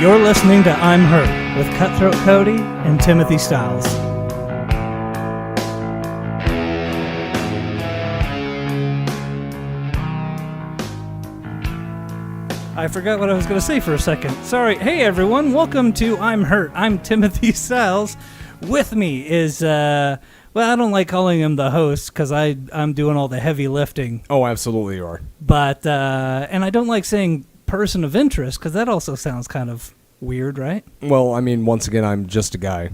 You're listening to I'm Hurt with Cutthroat Cody and Timothy Styles. I forgot what I was going to say for a second. Sorry. Hey, everyone. Welcome to I'm Hurt. I'm Timothy Styles. With me is, well, I don't like calling him the host because I'm doing all the heavy lifting. Oh, absolutely you are. But, and I don't like saying person of interest because that also sounds kind of weird, right? Well, I mean, once again, I'm just a guy.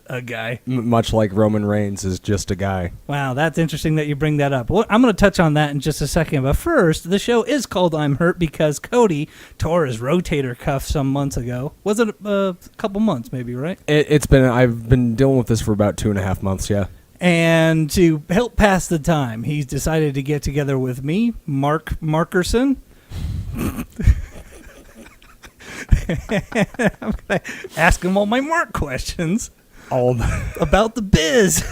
A guy. Much like Roman Reigns is just a guy. Wow, that's interesting that you bring that up. Well, I'm going to touch on that in just a second. But first, the show is called I'm Hurt because Cody tore his rotator cuff some months ago. Was it a couple months maybe, right? I've been dealing with this for about 2.5 months, yeah. And to help pass the time, he's decided to get together with me, Mark Markerson. I'm going to ask him all my Mark questions. About the biz.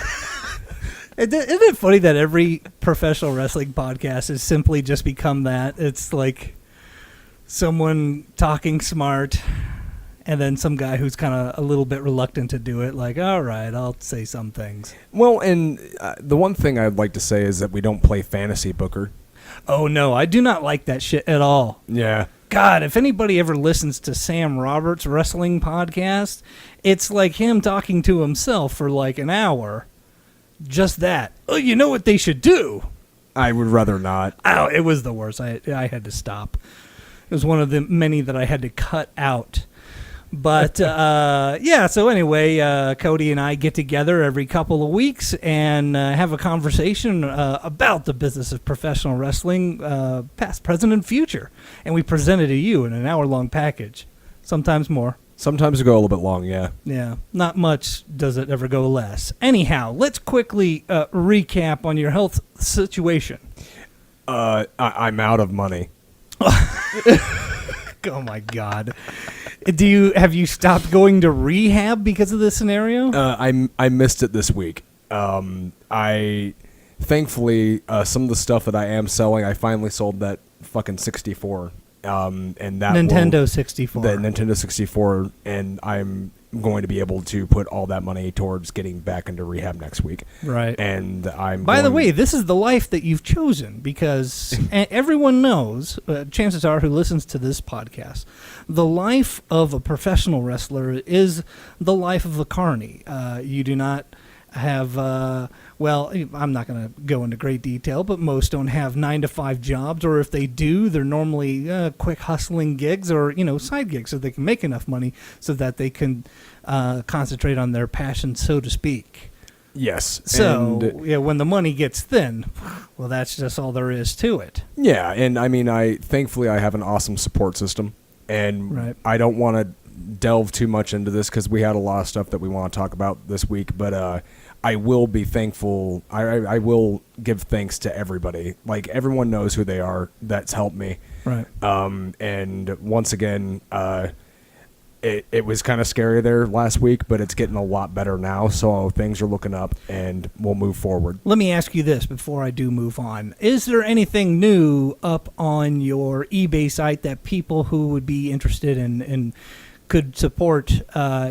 Isn't it funny that every professional wrestling podcast has simply just become that? It's like someone talking smart and then some guy who's kind of a little bit reluctant to do it. Like, all right, I'll say some things. Well, and the one thing I'd like to say is that we don't play fantasy booker. Oh, no, I do not like that shit at all. Yeah. God, if anybody ever listens to Sam Roberts' wrestling podcast, it's like him talking to himself for like an hour. Just that. Oh, you know what they should do? I would rather not. Oh, it was the worst. I had to stop. It was one of the many that I had to cut out. But, yeah, so anyway, Cody and I get together every couple of weeks and have a conversation about the business of professional wrestling, past, present, and future. And we present it to you in an hour-long package, sometimes more. Sometimes it go a little bit long, yeah. Yeah, not much does it ever go less. Anyhow, let's quickly recap on your health situation. I'm out of money. Oh, my God. Have you stopped going to rehab because of this scenario? I missed it this week. Thankfully, some of the stuff that I am selling, I finally sold that fucking 64. And that Nintendo 64. The Nintendo 64, and I'm going to be able to put all that money towards getting back into rehab next week. Right. And By the way, this is the life that you've chosen because everyone knows, chances are who listens to this podcast, the life of a professional wrestler is the life of a carny. You do not have, well, I'm not going to go into great detail, but most don't have 9-to-5 jobs, or if they do, they're normally quick hustling gigs or, side gigs so they can make enough money so that they can concentrate on their passion, so to speak. Yes. So, when the money gets thin, well, that's just all there is to it. Yeah, and I mean, thankfully I have an awesome support system, and right. I don't want to delve too much into this because we had a lot of stuff that we want to talk about this week, but I will be thankful. I will give thanks to everybody. Like, everyone knows who they are that's helped me. Right. And once again, it was kind of scary there last week, but it's getting a lot better now, so things are looking up, and we'll move forward. Let me ask you this before I do move on. Is there anything new up on your eBay site that people who would be interested in could support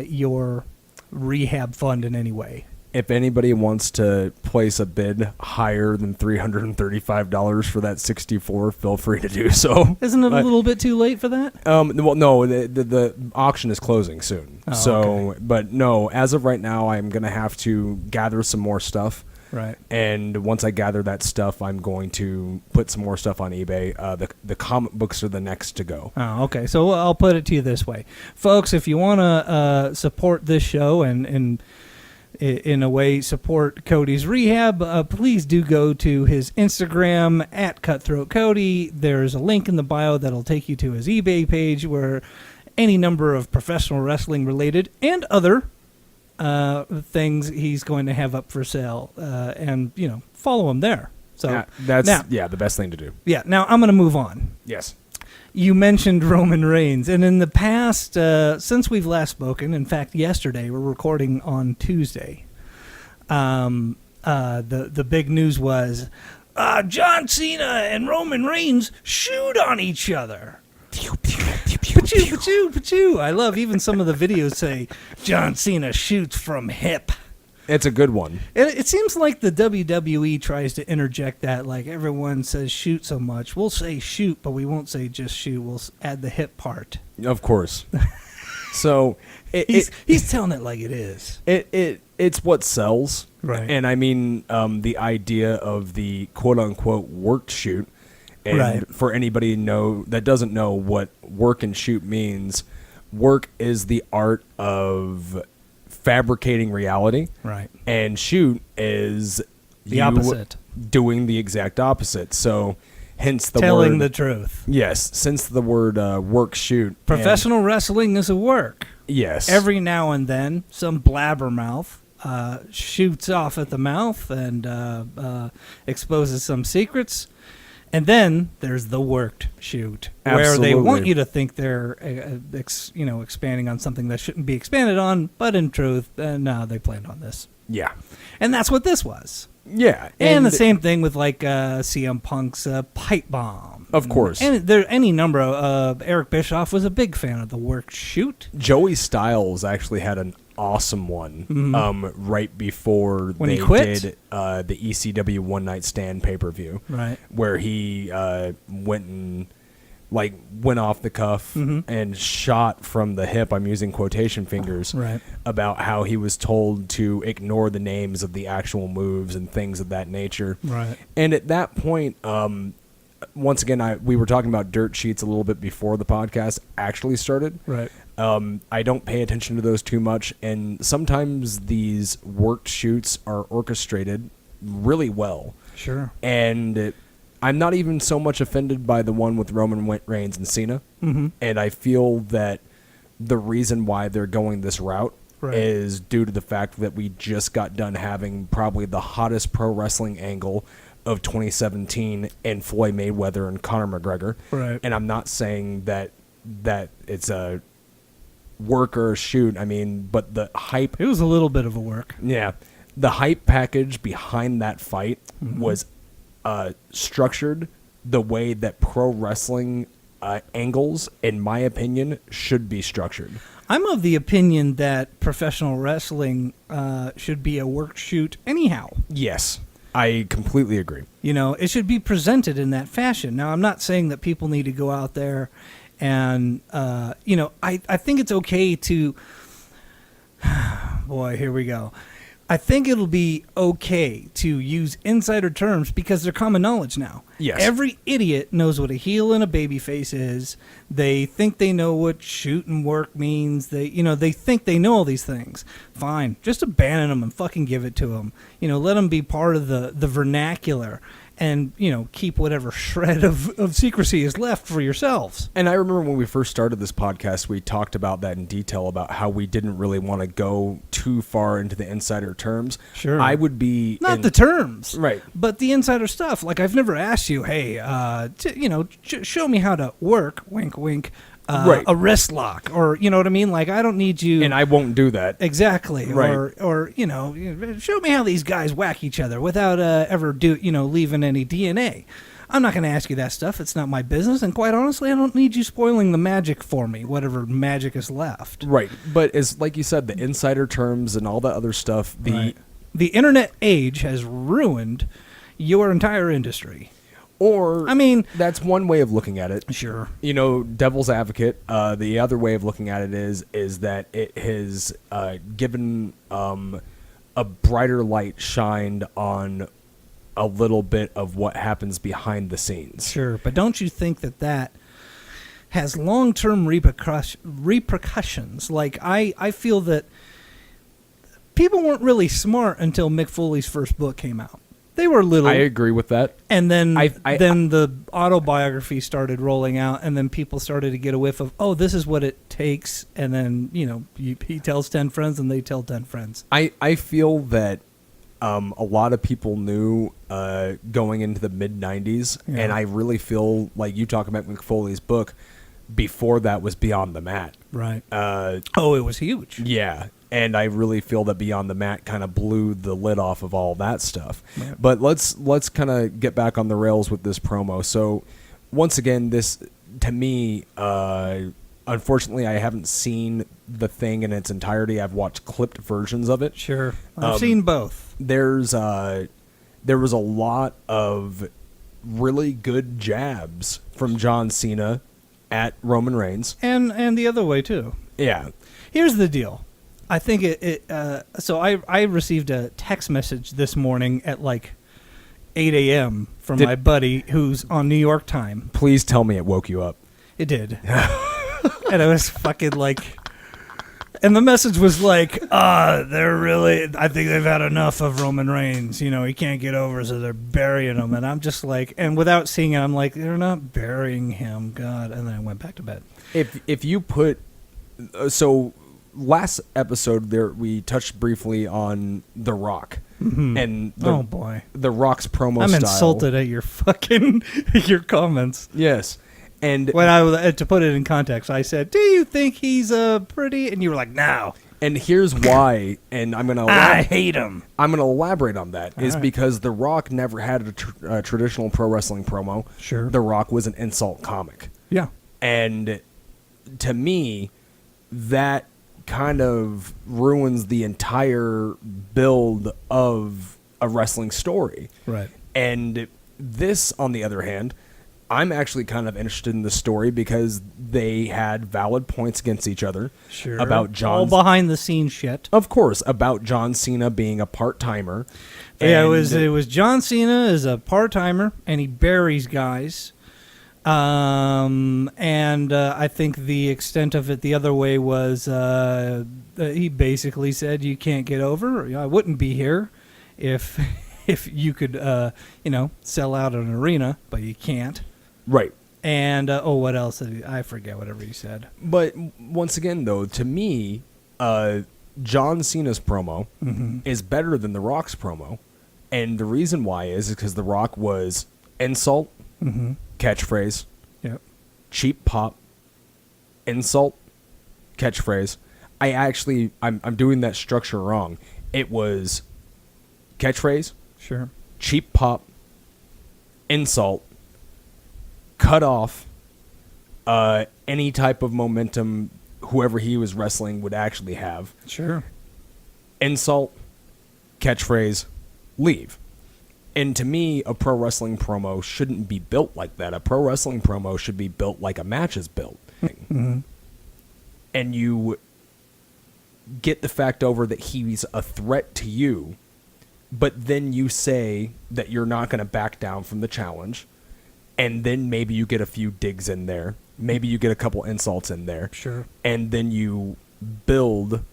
your rehab fund in any way? If anybody wants to place a bid higher than $335 for that 64, feel free to do so. Isn't it a little bit too late for that? Well, no, the auction is closing soon. Okay. But no, as of right now, I'm going to have to gather some more stuff. Right. And once I gather that stuff, I'm going to put some more stuff on eBay. The comic books are the next to go. Oh, okay. So I'll put it to you this way. Folks, if you want to support this show and in a way support Cody's rehab, please do go to his Instagram at Cutthroat Cody. There's a link in the bio that'll take you to his eBay page where any number of professional wrestling related and other things he's going to have up for sale, and follow him there. So that's the best thing to do. Yeah. Now I'm going to move on. Yes. You mentioned Roman Reigns, and in the past, since we've last spoken, in fact, yesterday, we're recording on Tuesday, the big news was John Cena and Roman Reigns shoot on each other. Pachoo, pachoo, pachoo. I love even some of the videos say John Cena shoots from hip. It's a good one. It seems like the WWE tries to interject that, like everyone says shoot so much. We'll say shoot, but we won't say just shoot. We'll add the hip part. Of course. So he's telling it like it is. It's what sells. Right. And I mean the idea of the quote unquote work shoot. And right. For anybody that doesn't know what work and shoot means, work is the art of fabricating reality. Right. And shoot is the opposite. Doing the exact opposite. So hence the telling word, the truth. Yes, since the word work shoot. Professional wrestling is a work. Yes. Every now and then, some blabbermouth shoots off at the mouth and exposes some secrets. And then there's the worked shoot, where they want you to think they're expanding on something that shouldn't be expanded on, but in truth, no, they planned on this. Yeah. And that's what this was. Yeah. And the same thing with like CM Punk's pipe bomb. Of course. And there any number of Eric Bischoff was a big fan of the worked shoot. Joey Styles actually had an awesome one right before when they he quit? did the ECW One Night Stand pay-per-view. Right. Where he went off the cuff and shot from the hip, I'm using quotation fingers, right, about how he was told to ignore the names of the actual moves and things of that nature. Right. And at that point, once again, we were talking about dirt sheets a little bit before the podcast actually started. Right. I don't pay attention to those too much, and sometimes these worked shoots are orchestrated really well. Sure. And I'm not even so much offended by the one with Roman Reigns and Cena. Mm-hmm. And I feel that the reason why they're going this route is due to the fact that we just got done having probably the hottest pro wrestling angle of 2017 in Floyd Mayweather and Conor McGregor. Right. And I'm not saying that it's a work or a shoot. I mean, but the hype. It was a little bit of a work. Yeah. The hype package behind that fight was structured the way that pro wrestling angles, in my opinion, should be structured. I'm of the opinion that professional wrestling should be a work shoot anyhow. Yes, I completely agree. You know, it should be presented in that fashion. Now, I'm not saying that people need to go out there and, I think it's okay to... Boy, here we go. I think it'll be okay to use insider terms because they're common knowledge now. Yes. Every idiot knows what a heel and a babyface is. They think they know what shoot and work means. They think they know all these things. Fine. Just abandon them and fucking give it to them. Let them be part of the vernacular and, keep whatever shred of secrecy is left for yourselves. And I remember when we first started this podcast, we talked about that in detail about how we didn't really want to go too far into the insider terms. Sure. I would be... Not the terms. Right. But the insider stuff. Like, I've never asked you, hey, show me how to work, wink, wink, a wrist lock. Or, you know what I mean? Like, I don't need you... And I won't do that. Exactly. Right. Or show me how these guys whack each other without ever leaving any DNA. I'm not going to ask you that stuff. It's not my business. And quite honestly, I don't need you spoiling the magic for me, whatever magic is left. Right. But as like you said, the insider terms and all that other stuff, the internet age has ruined your entire industry. Or, I mean, that's one way of looking at it. Sure. Devil's advocate. The other way of looking at it is that it has given a brighter light shined on a little bit of what happens behind the scenes. Sure, but don't you think that has long-term repercussions? Like, I feel that people weren't really smart until Mick Foley's first book came out. They were little. I agree with that. And then then the autobiography started rolling out, and then people started to get a whiff of, oh, this is what it takes. And then, he tells 10 friends, and they tell 10 friends. I feel that a lot of people knew going into the mid-'90s, and I really feel like you talk about Mick Foley's book, before that was Beyond the Mat. Right. It was huge. Yeah. And I really feel that Beyond the Mat kind of blew the lid off of all that stuff. Right. But let's kind of get back on the rails with this promo. So once again, this to me, unfortunately, I haven't seen the thing in its entirety. I've watched clipped versions of it. Sure. I've seen both. There was a lot of really good jabs from John Cena at Roman Reigns. And the other way, too. Yeah. Here's the deal. I think so I received a text message this morning at like 8 a.m. from my buddy who's on New York time. Please tell me it woke you up. It did. And I was fucking like... And the message was like, I think they've had enough of Roman Reigns. You know, he can't get over, so they're burying him. And I'm just like... And without seeing it, I'm like, they're not burying him, God. And then I went back to bed. If you put... So... Last episode, we touched briefly on The Rock, and oh boy, The Rock's promo. I'm style. Insulted at your fucking your comments. Yes, and when to put it in context, I said, "Do you think he's pretty?" And you were like, "No." And here's why. And I'm gonna. I hate him. I'm gonna elaborate on that. All is right. because The Rock never had a traditional pro wrestling promo. Sure. The Rock was an insult comic. Yeah. And to me, that kind of ruins the entire build of a wrestling story. Right. And this, on the other hand, I'm actually kind of interested in the story because they had valid points against each other. Sure. About John. All behind the scenes shit. Of course, about John Cena being a part-timer. Yeah, it was John Cena is a part-timer, and he buries guys. And I think the extent of it the other way was he basically said, you can't get over. I wouldn't be here if you could, sell out an arena, but you can't. Right. And, what else? I forget whatever he said. But once again, though, to me, John Cena's promo is better than The Rock's promo. And the reason why is because The Rock was insult, catchphrase, yep, cheap pop, insult, catchphrase. I'm doing that structure wrong. It was catchphrase, sure, cheap pop, insult, cut off any type of momentum whoever he was wrestling would actually have. sure, Insult, catchphrase, leave. And to me, a pro wrestling promo shouldn't be built like that. A pro wrestling promo should be built like a match is built. And you get the fact over that he's a threat to you, but then you say that you're not going to back down from the challenge, and then maybe you get a few digs in there. Maybe you get a couple insults in there. sure. And then you build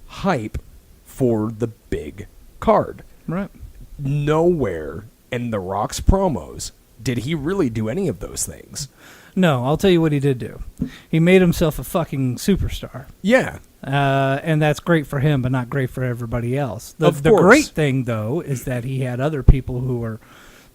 hype for the big card. Right. Nowhere in The Rock's promos did he really do any of those things. No, I'll tell you what he did do. He made himself a fucking superstar. Yeah. And that's great for him, but not great for everybody else. The Of course. great thing, though, is that he had other people who were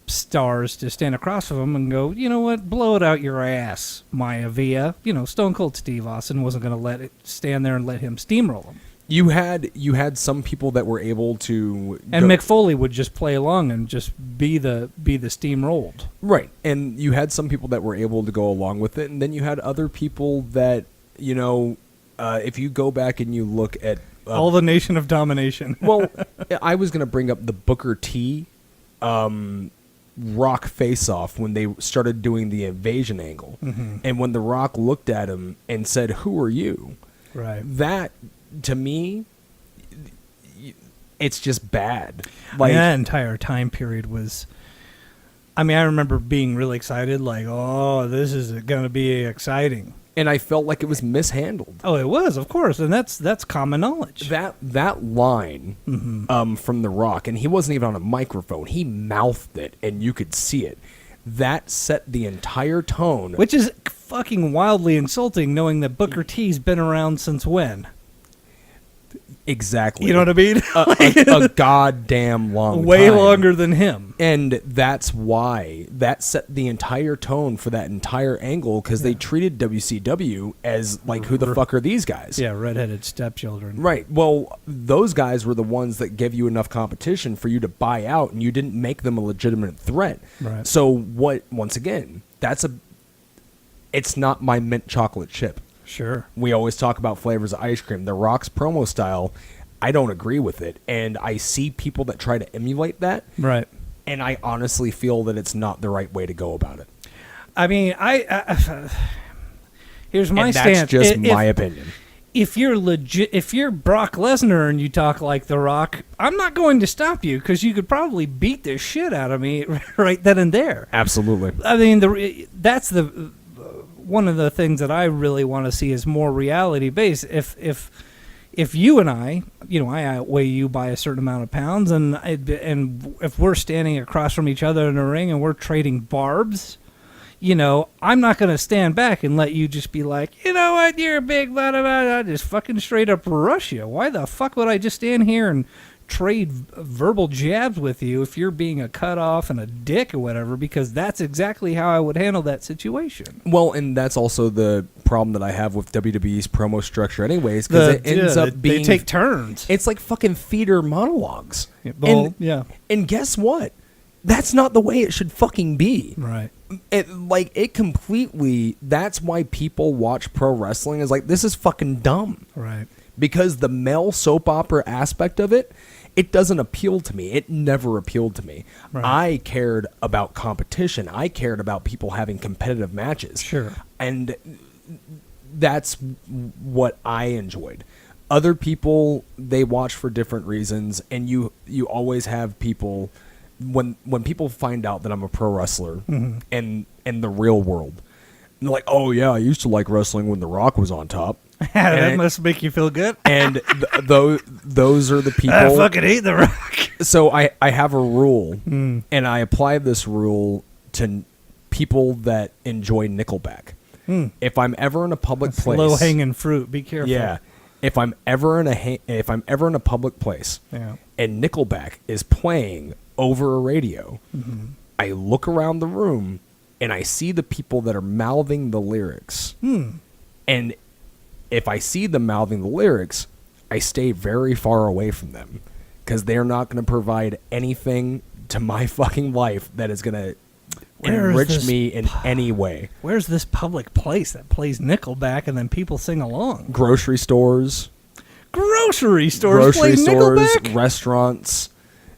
stars to stand across from him and go, you know what, blow it out your ass, Maya Villa. Stone Cold Steve Austin wasn't going to let it stand there and let him steamroll him. You had some people that were able to, and Mick Foley would just play along and just be the steamrolled. Right. And you had some people that were able to go along with it, and then you had other people that, if you go back and you look at all the Nation of Domination. Well, I was going to bring up the Booker T Rock face-off when they started doing the invasion angle. And when The Rock looked at him and said, "Who are you?" Right. That, to me, it's just bad. That entire time period was... I remember being really excited, like, oh, this is going to be exciting. And I felt like it was mishandled. Oh, it was, of course, and that's common knowledge. That line from The Rock, and he wasn't even on a microphone. He mouthed it, and you could see it. That set the entire tone. Which is fucking wildly insulting, knowing that Booker T's been around since when? Exactly. You know what I mean? a goddamn long Way time. longer than him. And that's why that set the entire tone for that entire angle, because they treated WCW as like, who the fuck are these guys? Yeah, redheaded stepchildren. Right. Well, those guys were the ones that give you enough competition for you to buy out, and you didn't make them a legitimate threat. Right. So once again, that's It's not my mint chocolate chip. Sure. We always talk about flavors of ice cream. The Rock's promo style, I don't agree with it. And I see people that try to emulate that. Right. And I honestly feel that it's not the right way to go about it. I mean, here's my and stance. That's just my opinion. If you're legit, if you're Brock Lesnar and you talk like The Rock, I'm not going to stop you because you could probably beat the shit out of me right then and there. Absolutely. I mean, that's the one of the things that I really want to see is more reality based. If you and I outweigh you by a certain amount of pounds, and if we're standing across from each other in a ring and we're trading barbs, I'm not going to stand back and let you just be like, you know what, you're a big blah, blah, blah. I just fucking straight up rush you. Why the fuck would I just stand here and trade verbal jabs with you if you're being a cutoff and a dick or whatever? Because that's exactly how I would handle that situation. Well, and that's also the problem that I have with WWE's promo structure anyways, because it ends up being... They take turns. It's like fucking theater monologues. Yeah. And guess what? That's not the way it should fucking be. Right. It completely... That's why people watch pro wrestling is like, this is fucking dumb. Right. Because the male soap opera aspect of it, it doesn't appeal to me. It never appealed to me. Right. I cared about competition. I cared about people having competitive matches. Sure. And that's what I enjoyed. Other people, they watch for different reasons, and you always have people... When people find out that I'm a pro wrestler in the real world, they're like, oh yeah, I used to like wrestling when The Rock was on top. That must make you feel good. And those are the people... I fucking hate The Rock. So I have a rule, and I apply this rule to people that enjoy Nickelback. If I'm ever in a public place... Low-hanging fruit. Be careful. Yeah. If I'm ever in a public place and Nickelback is playing over a radio, I look around the room and I see the people that are mouthing the lyrics. And if I see them mouthing the lyrics, I stay very far away from them because they're not going to provide anything to my fucking life that is going to enrich me in any way. Where's this public place that plays Nickelback and then people sing along? Grocery stores. Grocery stores play Nickelback? Restaurants.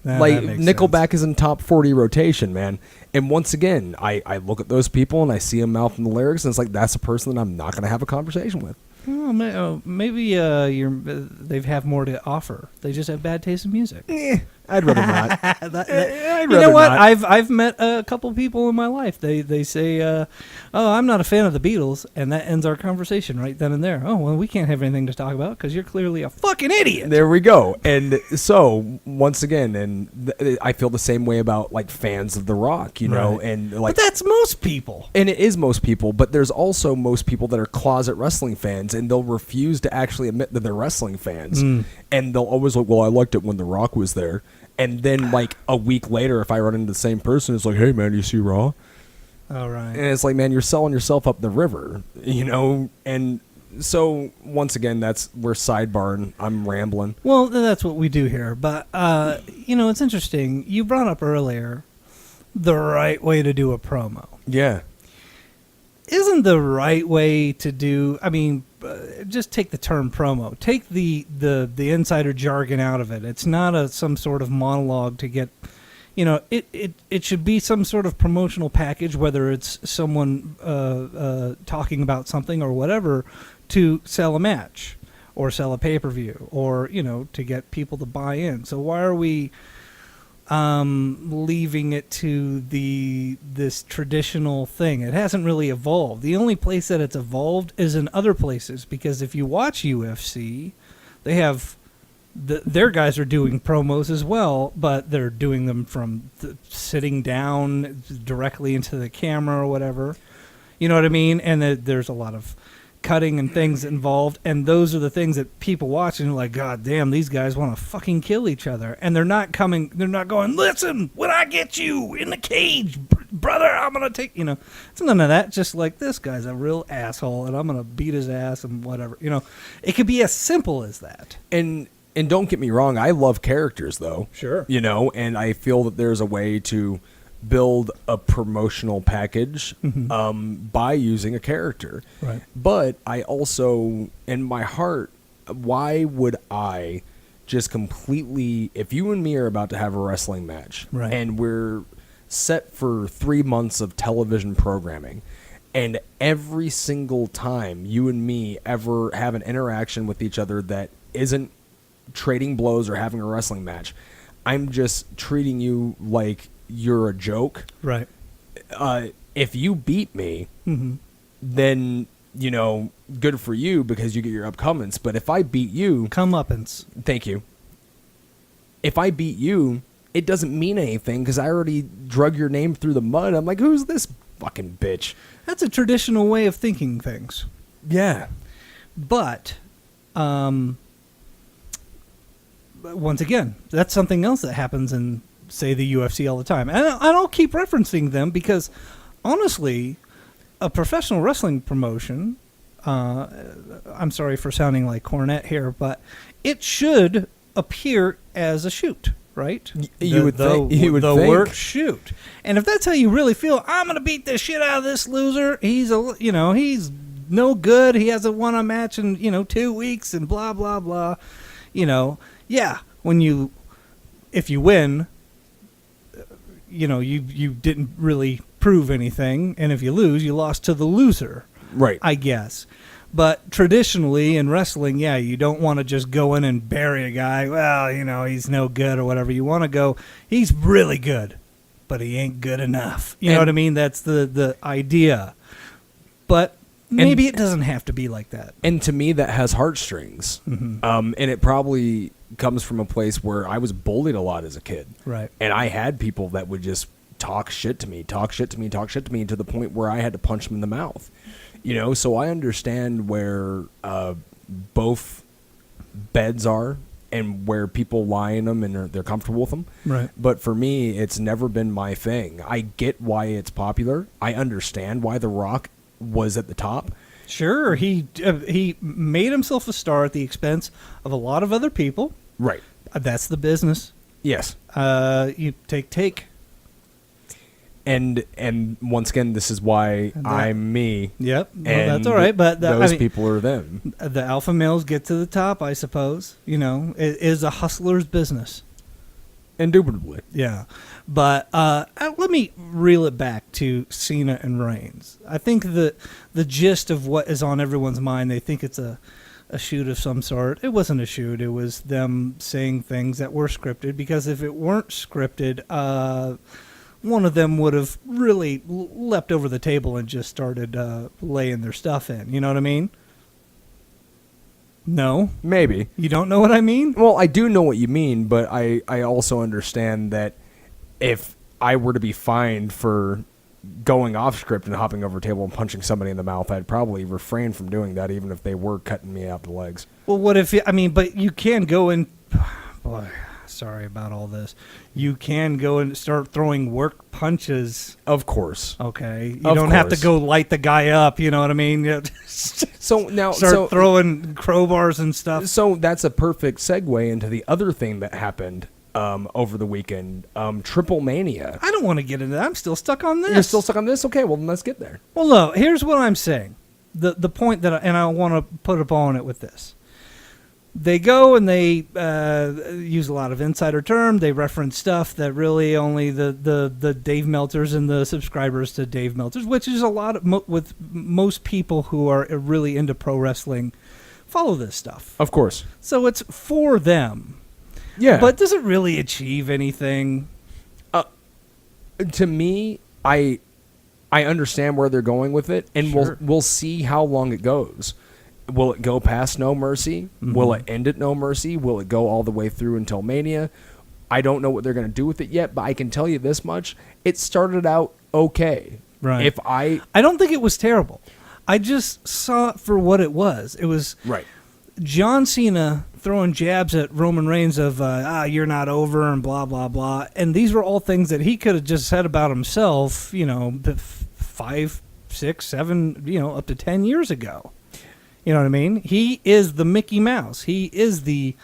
Nickelback sense. is in top 40 rotation, man. And once again, I look at those people and I see them mouthing the lyrics, and it's like, that's a person that I'm not going to have a conversation with. Maybe they have more to offer. They just have bad taste in music. I'd rather not. You know what? I've met a couple people in my life. They say, "Oh, I'm not a fan of the Beatles," and that ends our conversation right then and there. Oh, well, we can't have anything to talk about because you're clearly a fucking idiot. There we go. And so once again, I feel the same way about like fans of The Rock, you know, and like. But that's most people. And it is most people, but there's also most people that are closet wrestling fans, and they'll refuse to actually admit that they're wrestling fans, and they'll always like, "Well, I liked it when The Rock was there." And then, like, a week later, if I run into the same person, it's like, hey, man, you see Raw? All right. And it's like, man, you're selling yourself up the river, you know? And so, once again, we're sidebarring. I'm rambling. Well, that's what we do here. But, it's interesting. You brought up earlier the right way to do a promo. Yeah. Isn't the right way to do... I mean... just take the term promo. Take the insider jargon out of it. It's not some sort of monologue to get, it should be some sort of promotional package, whether it's someone talking about something or whatever, to sell a match or sell a pay-per-view or, to get people to buy in. So why are we leaving it to this traditional thing? It hasn't really evolved. The only place that it's evolved is in other places, because if you watch UFC, they have their guys are doing promos as well, but they're doing them from sitting down directly into the camera or whatever. You know what I mean? And there's a lot of cutting and things involved, and those are the things that people watch and are like, God damn, these guys want to fucking kill each other. And they're not going, listen, when I get you in the cage, brother, I'm gonna take, it's none of that. Just like, this guy's a real asshole and I'm gonna beat his ass and whatever. It could be as simple as that. And don't get me wrong, I love characters though. Sure. And I feel that there's a way to build a promotional package by using a character. Right. But I also, in my heart, why would I just completely, if you and me are about to have a wrestling match, Right. and we're set for 3 months of television programming, and every single time you and me ever have an interaction with each other that isn't trading blows or having a wrestling match, I'm just treating you like you're a joke. Right. If you beat me, Mm-hmm. then, good for you because you get your upcomings. But if I beat you... Comeuppance. Thank you. If I beat you, it doesn't mean anything because I already drug your name through the mud. I'm like, who's this fucking bitch? That's a traditional way of thinking things. Yeah. But, once again, that's something else that happens in, say, the UFC all the time. And I'll keep referencing them because, honestly, a professional wrestling promotion, I'm sorry for sounding like Cornette here, but it should appear as a shoot, right? You would think. Work shoot. And if that's how you really feel, I'm going to beat the shit out of this loser. He's no good. He hasn't won a match in, 2 weeks and blah, blah, blah. Yeah, if you win, you didn't really prove anything. And if you lose, you lost to the loser. Right. I guess. But traditionally in wrestling, yeah, you don't want to just go in and bury a guy. Well, he's no good or whatever. You want to go, he's really good, but he ain't good enough. You know what I mean? That's the idea. But maybe it doesn't have to be like that. And to me, that has heartstrings. Mm-hmm. And it probably comes from a place where I was bullied a lot as a kid. Right. And I had people that would just talk shit to me to the point where I had to punch them in the mouth. So I understand where both beds are and where people lie in them and they're comfortable with them. Right. But for me, it's never been my thing. I get why it's popular. I understand why The Rock was at the top. Sure, he made himself a star at the expense of a lot of other people. Right. That's the business. Yes. You take. And once again, this is why I'm me. Yep. Well, and that's all right. But those people are them. The alpha males get to the top, I suppose. It is a hustler's business. Indubitably. Yeah. But let me reel it back to Cena and Reigns. I think the gist of what is on everyone's mind, they think it's a shoot of some sort. It wasn't a shoot. It was them saying things that were scripted, because if it weren't scripted, one of them would have really leapt over the table and just started laying their stuff in. You know what I mean? No? Maybe. You don't know what I mean? Well, I do know what you mean, but I also understand that if I were to be fined for going off script and hopping over a table and punching somebody in the mouth, I'd probably refrain from doing that, even if they were cutting me out the legs. Well, what if... but you can go in... Boy, sorry about all this. You can go and start throwing work punches. Of course. Okay. You don't have to go light the guy up, you know what I mean? So now... Start throwing crowbars and stuff. So that's a perfect segue into the other thing that happened over the weekend. Triple Mania. I don't want to get into that. I'm still stuck on this. You're still stuck on this? Okay, well, then let's get there. Well, no, here's what I'm saying. The point that... and I want to put a ball on it with this. They go and they use a lot of insider term. They reference stuff that really only the Dave Meltzers and the subscribers to Dave Meltzers, which is a lot of with most people who are really into pro wrestling, follow this stuff. Of course. So it's for them. Yeah. But does it really achieve anything? To me, I understand where they're going with it, and Sure. we'll see how long it goes. Will it go past No Mercy? Mm-hmm. Will it end at No Mercy? Will it go all the way through until Mania? I don't know what they're going to do with it yet, but I can tell you this much. It started out okay. Right. I don't think it was terrible. I just saw it for what it was. It was right. John Cena throwing jabs at Roman Reigns of, you're not over and blah, blah, blah. And these were all things that he could have just said about himself, 5, 6, 7, up to 10 years ago. You know what I mean? He is the Mickey Mouse. He is the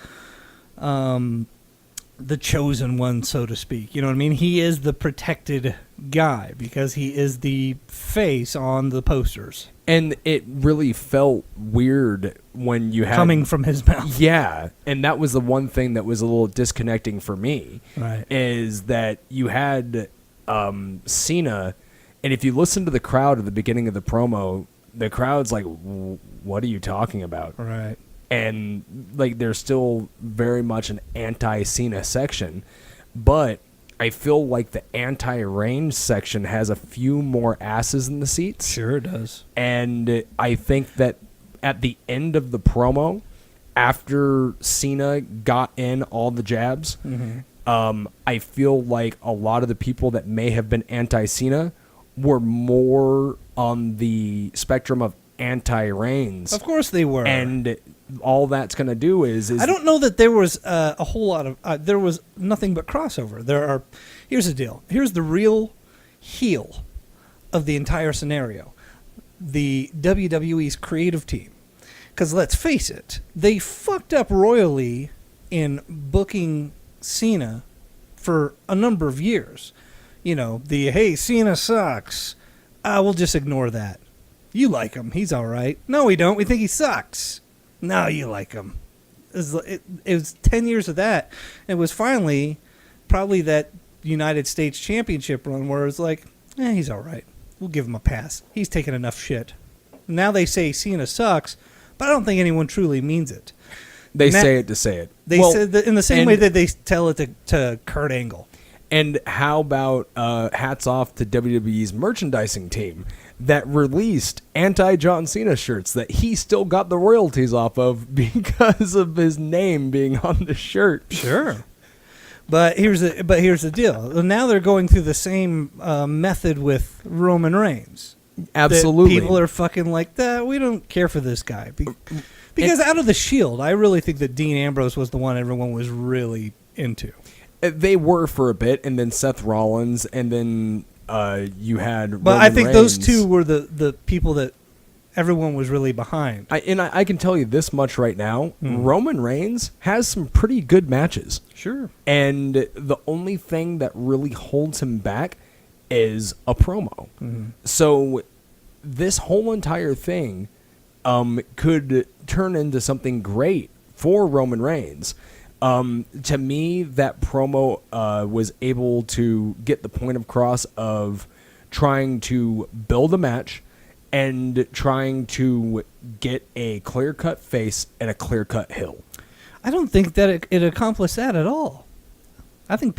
chosen one, so to speak. You know what I mean? He is the protected guy because he is the face on the posters. And it really felt weird when you had... Coming from his mouth. Yeah, and that was the one thing that was a little disconnecting for me. Right. Is that you had Cena, and if you listen to the crowd at the beginning of the promo, the crowd's like, what are you talking about? Right. And like there's still very much an anti-Cena section, but I feel like the anti-Reigns section has a few more asses in the seats. Sure it does. And I think that at the end of the promo, after Cena got in all the jabs, I feel like a lot of the people that may have been anti-Cena were more on the spectrum of anti-Reigns. Of course they were. And all that's going to do is I don't know that there was a whole lot of there was nothing but crossover. Here's the deal. Here's the real heel of the entire scenario. The WWE's creative team. Because let's face it, they fucked up royally in booking Cena for a number of years. You know, hey, Cena sucks. We'll just ignore that. You like him. He's all right. No, we don't. We think he sucks. No, you like him. It was 10 years of that. It was finally probably that United States Championship run where it's like, he's all right. We'll give him a pass. He's taken enough shit. Now they say Cena sucks, but I don't think anyone truly means it. They say it to say it. They said in the same way that they tell it to Kurt Angle. And how about hats off to WWE's merchandising team that released anti-John Cena shirts that he still got the royalties off of because of his name being on the shirt. Sure. But here's the deal. Now they're going through the same method with Roman Reigns. Absolutely. People are fucking like, we don't care for this guy. Because out of the Shield, I really think that Dean Ambrose was the one everyone was really into. They were for a bit, and then Seth Rollins, and then you had But Roman I think Reigns. those two were the people that everyone was really behind. I can tell you this much right now. Roman Reigns has some pretty good matches. Sure. And the only thing that really holds him back is a promo. So this whole entire thing could turn into something great for Roman Reigns. To me, that promo was able to get the point across of trying to build a match and trying to get a clear-cut face and a clear-cut heel. I don't think that it accomplished that at all. I think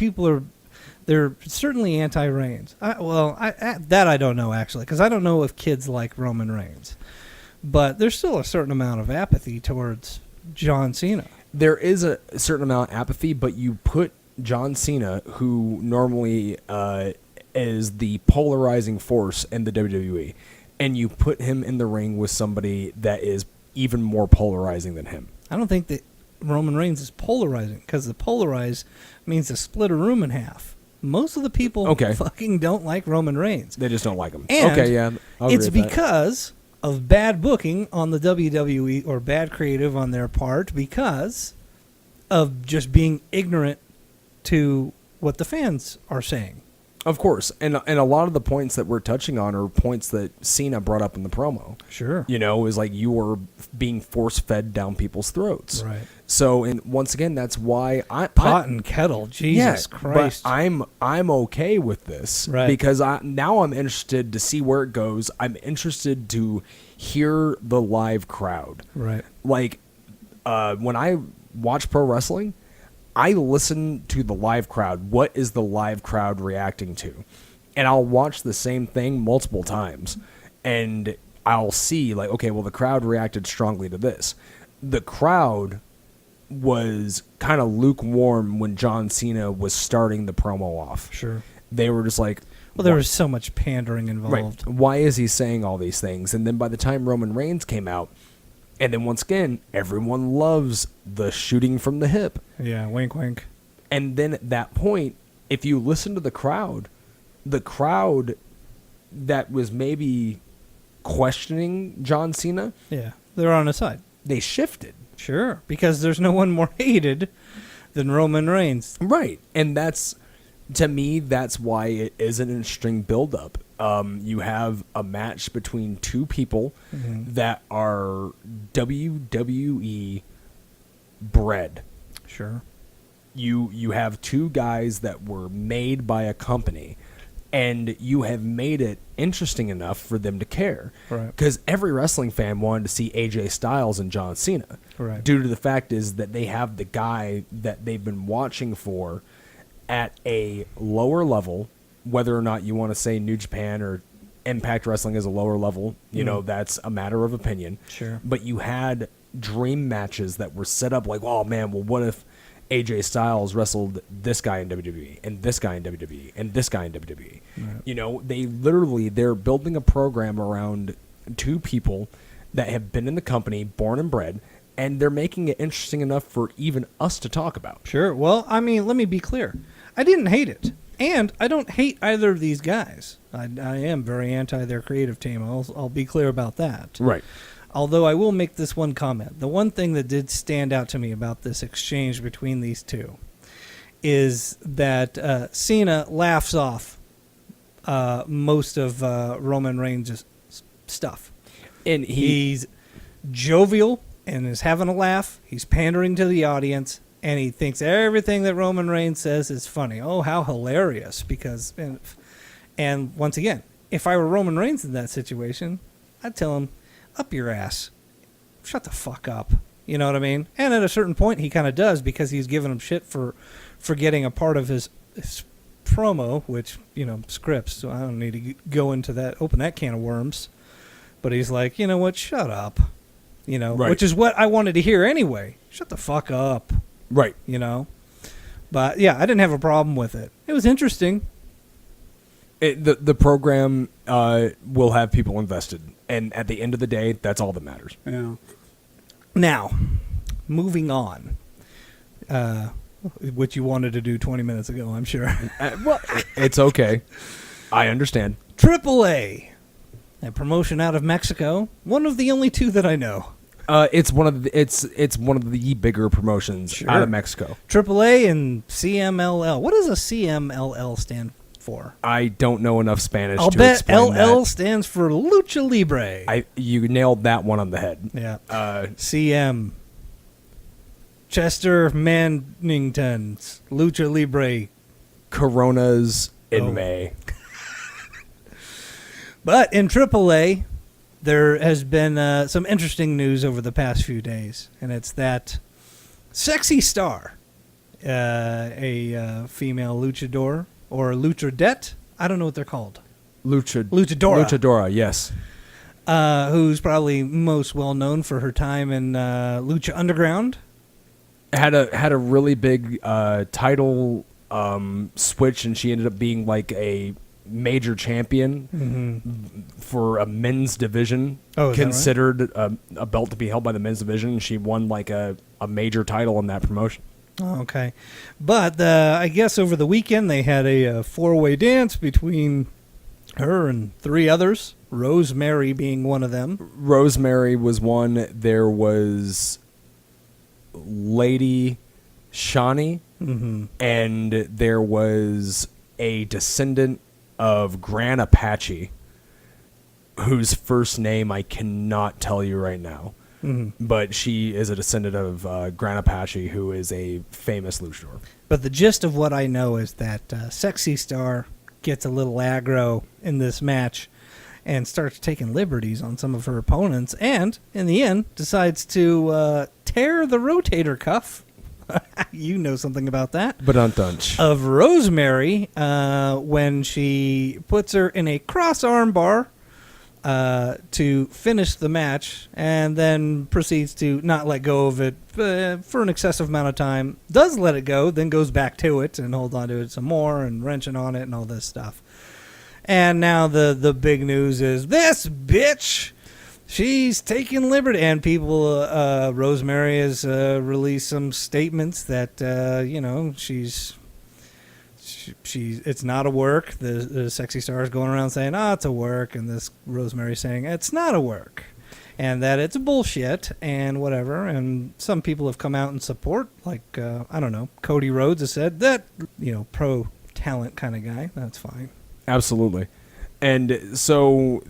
they're certainly anti-Reigns. That I don't know, actually, because I don't know if kids like Roman Reigns. But there's still a certain amount of apathy towards John Cena. There is a certain amount of apathy, but you put John Cena, who normally is the polarizing force in the WWE, and you put him in the ring with somebody that is even more polarizing than him. I don't think that Roman Reigns is polarizing, because the polarize means to split a room in half. Most of the people fucking don't like Roman Reigns. They just don't like him. And okay, yeah, it's because of bad booking on the WWE or bad creative on their part because of just being ignorant to what the fans are saying. Of course, and a lot of the points that we're touching on are points that Cena brought up in the promo. Sure. You know, it was like you were being force-fed down people's throats. Right. So, and once again, that's why Pot and kettle, Jesus Christ. But I'm okay with this. Right. Because now I'm interested to see where it goes. I'm interested to hear the live crowd. Right. Like, when I watch pro wrestling, I listen to the live crowd. What is the live crowd reacting to? And I'll watch the same thing multiple times. And I'll see, like, okay, well, the crowd reacted strongly to this. The crowd was kind of lukewarm when John Cena was starting the promo off. Sure. They were just like... Well, there was so much pandering involved. Right. Why is he saying all these things? And then by the time Roman Reigns came out, and then once again, everyone loves the shooting from the hip. Yeah, wink, wink. And then at that point, if you listen to the crowd that was maybe questioning John Cena, yeah, they're on his side. They shifted. Sure, because there's no one more hated than Roman Reigns. Right, and that's To me, that's why it is an interesting build-up. You have a match between two people that are WWE bred. Sure. You have two guys that were made by a company, and you have made it interesting enough for them to care. Right. Because every wrestling fan wanted to see AJ Styles and John Cena. Right. Due to the fact is that they have the guy that they've been watching for at a lower level, whether or not you want to say New Japan or Impact Wrestling is a lower level, you know, that's a matter of opinion. Sure. But you had dream matches that were set up like, oh man, well, what if AJ Styles wrestled this guy in WWE and this guy in WWE and this guy in WWE? Right. You know, they're building a program around two people that have been in the company, born and bred, and they're making it interesting enough for even us to talk about. Sure. Well, I mean, let me be clear. I didn't hate it. And I don't hate either of these guys. I am very anti their creative team. I'll be clear about that. Right. Although I will make this one comment. The one thing that did stand out to me about this exchange between these two is that Cena laughs off most of Roman Reigns' stuff. And He's jovial and is having a laugh. He's pandering to the audience, and he thinks everything that Roman Reigns says is funny. Oh, how hilarious. Because, and once again, if I were Roman Reigns in that situation, I'd tell him, up your ass. Shut the fuck up. You know what I mean? And at a certain point, he kind of does, because he's giving him shit for getting a part of his promo, which, you know, scripts. So I don't need to go into that, open that can of worms. But he's like, you know what? Shut up. You know, right. Which is what I wanted to hear anyway. Shut the fuck up. Right. You know? But yeah, I didn't have a problem with it. It was interesting. The program will have people invested. And at the end of the day, that's all that matters. Yeah. Now, moving on. Which you wanted to do 20 minutes ago, I'm sure. Well, it's okay. I understand. AAA, a promotion out of Mexico. One of the only two that I know. It's one of the bigger promotions out of Mexico. AAA and CMLL. What does a CMLL stand for? I don't know enough Spanish I'll to bet explain LL that. stands for Lucha Libre. You nailed that one on the head. Yeah. CM. Chester Mannington's Lucha Libre. Coronas in May. But in AAA, there has been some interesting news over the past few days, and it's that Sexy Star, a female luchador or luchadette, I don't know what they're called. Luchadora. Luchadora, yes. Who's probably most well known for her time in Lucha Underground. Had a really big title switch, and she ended up being like a major champion for a men's division. Oh, is that considered a belt to be held by the men's division. She won like a major title in that promotion. Oh, okay. But I guess over the weekend they had a four-way dance between her and three others, Rosemary being one of them. Rosemary was one. There was Lady Shawnee, and there was a descendant of Gran Apache, whose first name I cannot tell you right now. But she is a descendant of Gran Apache, who is a famous luchador. But the gist of what I know is that Sexy Star gets a little aggro in this match and starts taking liberties on some of her opponents, and in the end decides to tear the rotator cuff. You know something about that. But untouched. Of Rosemary when she puts her in a cross arm bar to finish the match, and then proceeds to not let go of it for an excessive amount of time. Does let it go, then goes back to it and holds on to it some more and wrenching on it and all this stuff. And now the big news is this bitch, she's taking liberty. And people, Rosemary has released some statements that, it's not a work. The Sexy Star is going around saying, it's a work. And this Rosemary saying, it's not a work. And that it's bullshit and whatever. And some people have come out in support. Like, Cody Rhodes has said that, pro talent kind of guy. That's fine. Absolutely. And so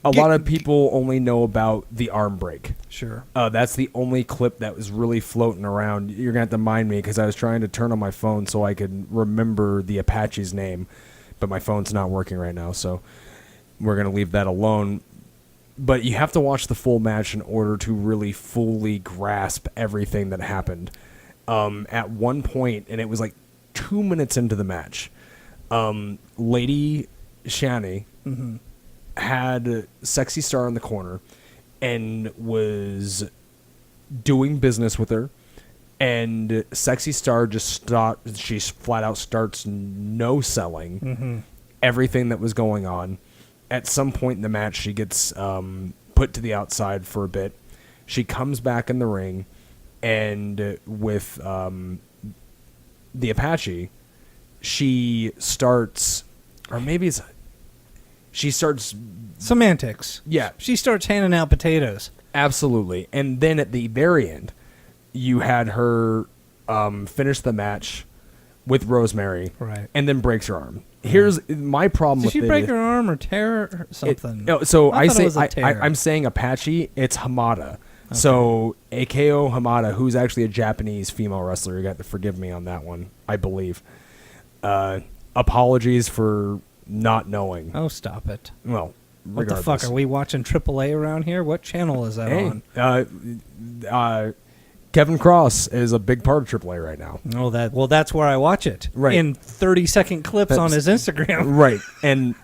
a lot of people only know about the arm break. Sure. That's the only clip that was really floating around. You're going to have to mind me because I was trying to turn on my phone so I could remember the Apache's name, but my phone's not working right now, so we're going to leave that alone. But you have to watch the full match in order to really fully grasp everything that happened. At one point, and it was like 2 minutes into the match, Lady Shani had Sexy Star in the corner and was doing business with her. And Sexy Star she flat out starts no-selling everything that was going on. At some point in the match, she gets put to the outside for a bit. She comes back in the ring, and with the Apache, she starts semantics. Yeah. She starts handing out potatoes. Absolutely. And then at the very end, you had her finish the match with Rosemary, right, and then breaks her arm. Here's my problem with it. Did she break her arm or tear or something? I'm saying Apache, it's Hamada. Okay. So Akio Hamada, who's actually a Japanese female wrestler, you got to forgive me on that one, I believe. Apologies for not knowing. Oh, stop it. Well, what the fuck, are we watching AAA around here? What channel is that on? Kevin Cross is a big part of AAA right now. Oh, that's where I watch it. Right. In 30-second clips on his Instagram. Right. And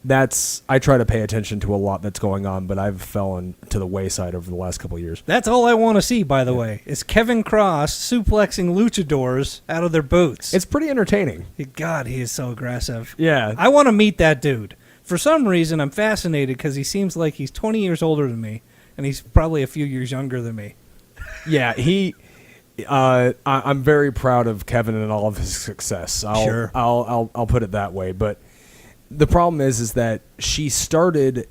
I try to pay attention to a lot that's going on, but I've fallen to the wayside over the last couple of years. That's all I want to see, by the way, is Kevin Cross suplexing luchadors out of their boots. It's pretty entertaining. God, he is so aggressive. Yeah. I want to meet that dude. For some reason, I'm fascinated because he seems like he's 20 years older than me, and he's probably a few years younger than me. Yeah, I'm very proud of Kevin and all of his success. I'll put it that way. But the problem is that she started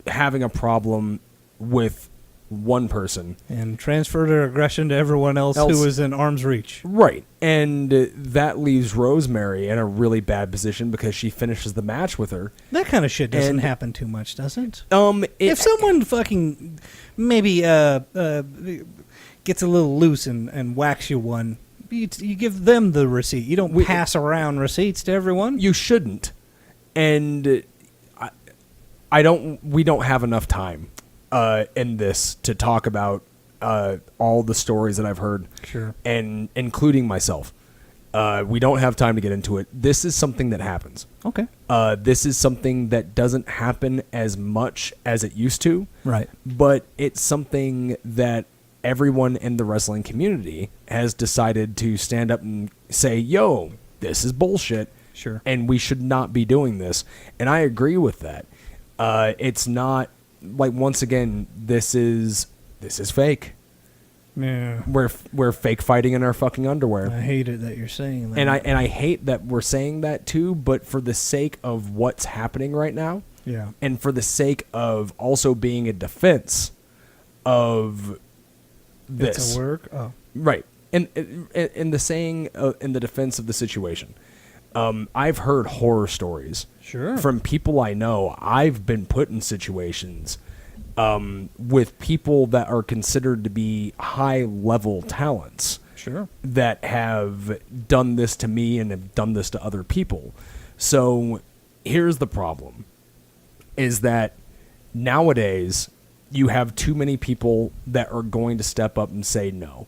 having a problem with one person and transferred her aggression to everyone else who was in arm's reach. Right, and that leaves Rosemary in a really bad position because she finishes the match with her. That kind of shit doesn't happen too much, does it? If someone fucking maybe gets a little loose and whacks you one, you give them the receipt. You don't pass around receipts to everyone. You shouldn't. And we don't have enough time in this to talk about all the stories that I've heard. Sure. And including myself. We don't have time to get into it. This is something that happens. Okay. This is something that doesn't happen as much as it used to. Right. But it's something that everyone in the wrestling community has decided to stand up and say, yo, this is bullshit. Sure. And we should not be doing this. And I agree with that. It's not, like, once again, this is fake. Yeah. We're fake fighting in our fucking underwear. I hate it that you're saying that. And I hate that we're saying that too, but for the sake of what's happening right now, yeah, and for the sake of also being a defense of this. It's a work? Oh. Right. And the saying in the defense of the situation. I've heard horror stories. Sure. From people I know. I've been put in situations with people that are considered to be high-level talents. Sure. That have done this to me and have done this to other people. So here's the problem, is that nowadays you have too many people that are going to step up and say no.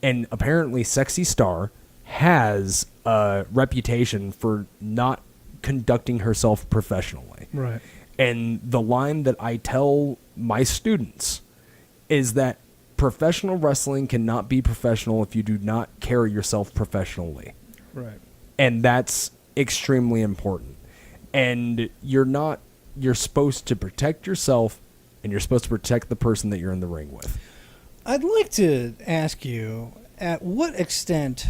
And apparently Sexy Star has a reputation for not conducting herself professionally. Right. And the line that I tell my students is that professional wrestling cannot be professional if you do not carry yourself professionally. Right. And that's extremely important. And you're supposed to protect yourself, and you're supposed to protect the person that you're in the ring with. I'd like to ask you, at what extent,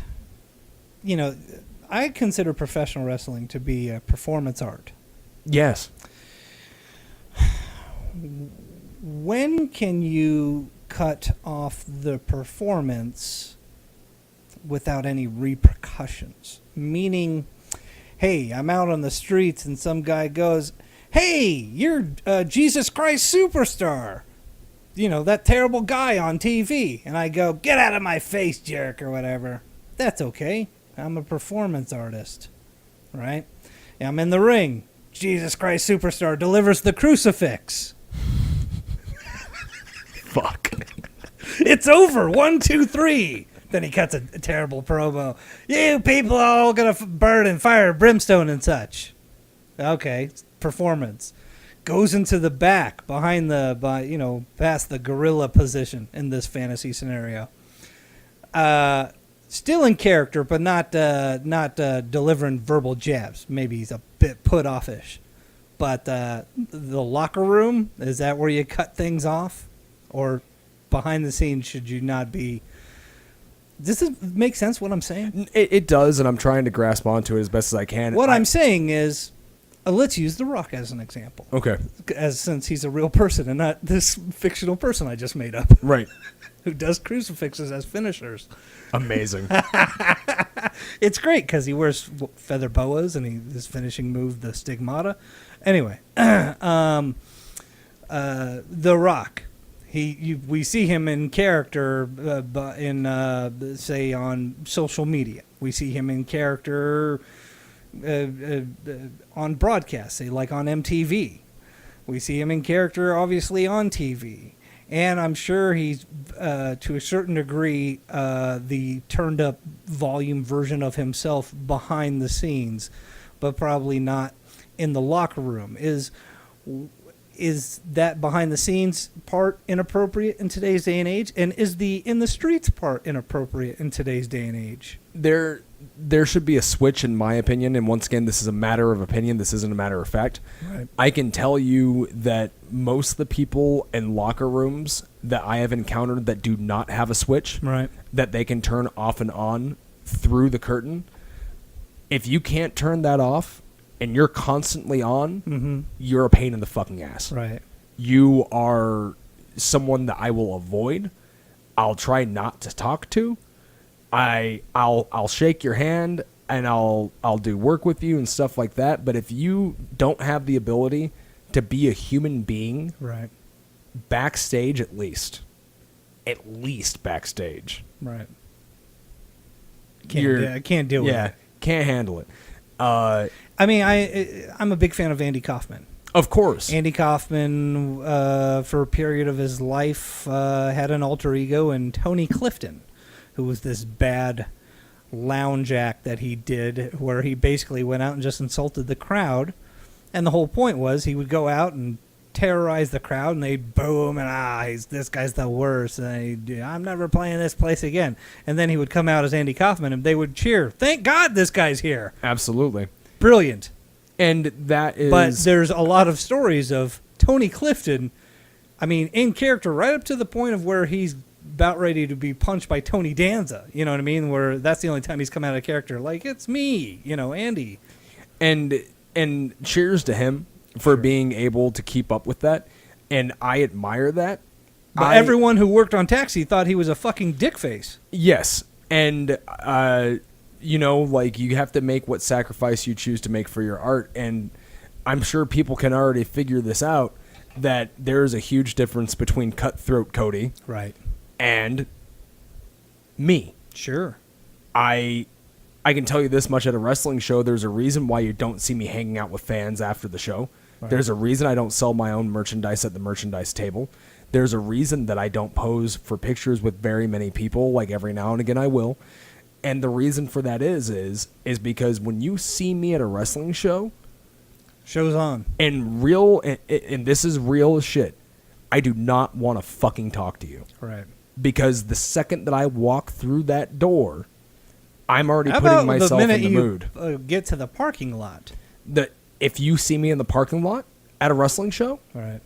I consider professional wrestling to be a performance art. Yes. When can you cut off the performance without any repercussions? Meaning, hey, I'm out on the streets and some guy goes, hey, you're Jesus Christ Superstar. You know, that terrible guy on TV. And I go, get out of my face, jerk, or whatever. That's okay. I'm a performance artist, right? I'm in the ring. Jesus Christ Superstar delivers the crucifix. Fuck. It's over. 1, 2, 3. Then he cuts a terrible promo. You people are all going to burn in fire, brimstone, and such. Okay, performance. Goes into the back, behind past the gorilla position in this fantasy scenario. Still in character, but not delivering verbal jabs. Maybe he's a bit put offish. But the locker room, is that where you cut things off? Or behind the scenes, should you not be? Does this make sense what I'm saying? It does, and I'm trying to grasp onto it as best as I can. What I'm saying is, let's use The Rock as an example. Okay. Since he's a real person and not this fictional person I just made up. Right. Who does crucifixes as finishers. Amazing. It's great because he wears feather boas and his finishing move, the stigmata. Anyway, The Rock. We see him in character say on social media. We see him in character on broadcast, say like on MTV. We see him in character, obviously, on TV. And I'm sure he's, to a certain degree, the turned-up volume version of himself behind the scenes, but probably not in the locker room. Is that behind-the-scenes part inappropriate in today's day and age? And is the in-the-streets part inappropriate in today's day and age? There should be a switch, in my opinion, and once again, this is a matter of opinion. This isn't a matter of fact. Right. I can tell you that most of the people in locker rooms that I have encountered that do not have a switch, Right. that they can turn off and on through the curtain, if you can't turn that off and you're constantly on, you're a pain in the fucking ass. Right. You are someone that I will avoid. I'll try not to talk to. I'll shake your hand and I'll do work with you and stuff like that. But if you don't have the ability to be a human being, Right. backstage at least backstage, Right. I can't deal with it. Can't handle it. I mean, I'm a big fan of Andy Kaufman. Of course. Andy Kaufman, for a period of his life, had an alter ego in Tony Clifton, who was this bad lounge act that he did where he basically went out and just insulted the crowd. And the whole point was he would go out and terrorize the crowd, and they'd boo him, and this guy's the worst, and I'm never playing this place again. And then he would come out as Andy Kaufman, and they would cheer. Thank God this guy's here. Absolutely. Brilliant. And that is... But there's a lot of stories of Tony Clifton, I mean, in character, right up to the point of where he's about ready to be punched by Tony Danza. You know what I mean? Where that's the only time he's come out of character. Like, it's me, Andy. And cheers to him for being able to keep up with that. And I admire that. But everyone who worked on Taxi thought he was a fucking dickface. Yes. And, you have to make what sacrifice you choose to make for your art. And I'm sure people can already figure this out, that there's a huge difference between Cutthroat Cody. Right. And me. Sure. I can tell you this much at a wrestling show. There's a reason why you don't see me hanging out with fans after the show. Right. There's a reason I don't sell my own merchandise at the merchandise table. There's a reason that I don't pose for pictures with very many people. Like every now and again I will. And the reason for that is because when you see me at a wrestling show, show's on. And this is real as shit, I do not want to fucking talk to you. Right. Because the second that I walk through that door, I'm already putting myself in the mood. You get to the parking lot. If you see me in the parking lot at a wrestling show, right,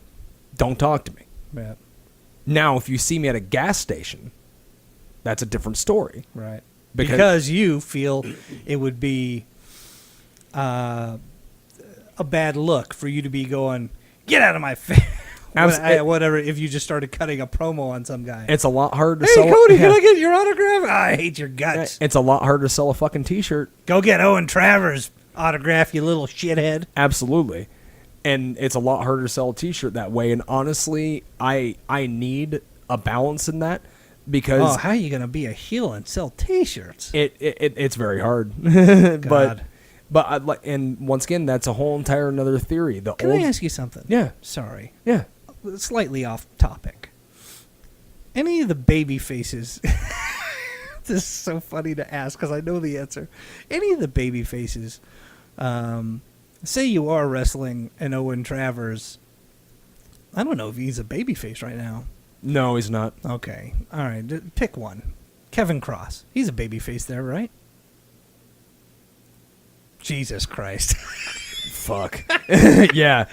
don't talk to me. Yeah. Now, if you see me at a gas station, that's a different story. Right. Because you feel it would be a bad look for you to be going, get out of my face. Whatever, if you just started cutting a promo on some guy. It's a lot harder to sell. Hey, Cody, can I get your autograph? I hate your guts. It's a lot harder to sell a fucking T-shirt. Go get Owen Travers' Autograph, you little shithead. Absolutely. And it's a lot harder to sell a t-shirt that way. And honestly, I need a balance in that because how are you going to be a heel and sell T-shirts? it's very hard. God. But and once again, that's a whole entire another theory. Can I ask you something? Yeah. Sorry. Yeah. Slightly off topic. Any of the baby faces... This is so funny to ask because I know the answer. Any of the baby faces, say you are wrestling an Owen Travers. I don't know if he's a baby face right now. No, he's not. Okay. All right. Pick one. Kevin Cross. He's a baby face there, right? Jesus Christ. Fuck. Yeah.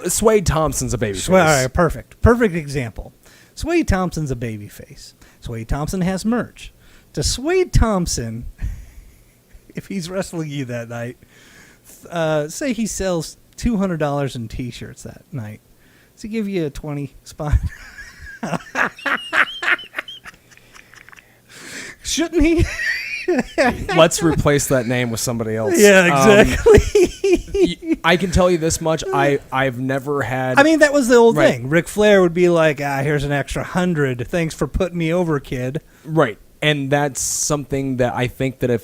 Swade Thompson's a baby face. All right. Perfect. Perfect example. Swade Thompson's a baby face. Swade Thompson has merch. To Swade Thompson, if he's wrestling you that night, say he sells $200 in T-shirts that night. Does he give you a 20 spot? Shouldn't he? Let's replace that name with somebody else. Yeah, exactly. I can tell you this much. I've never had... I mean, that was the old Right. thing. Ric Flair would be like, here's an extra 100. Thanks for putting me over, kid. Right. And that's something that I think that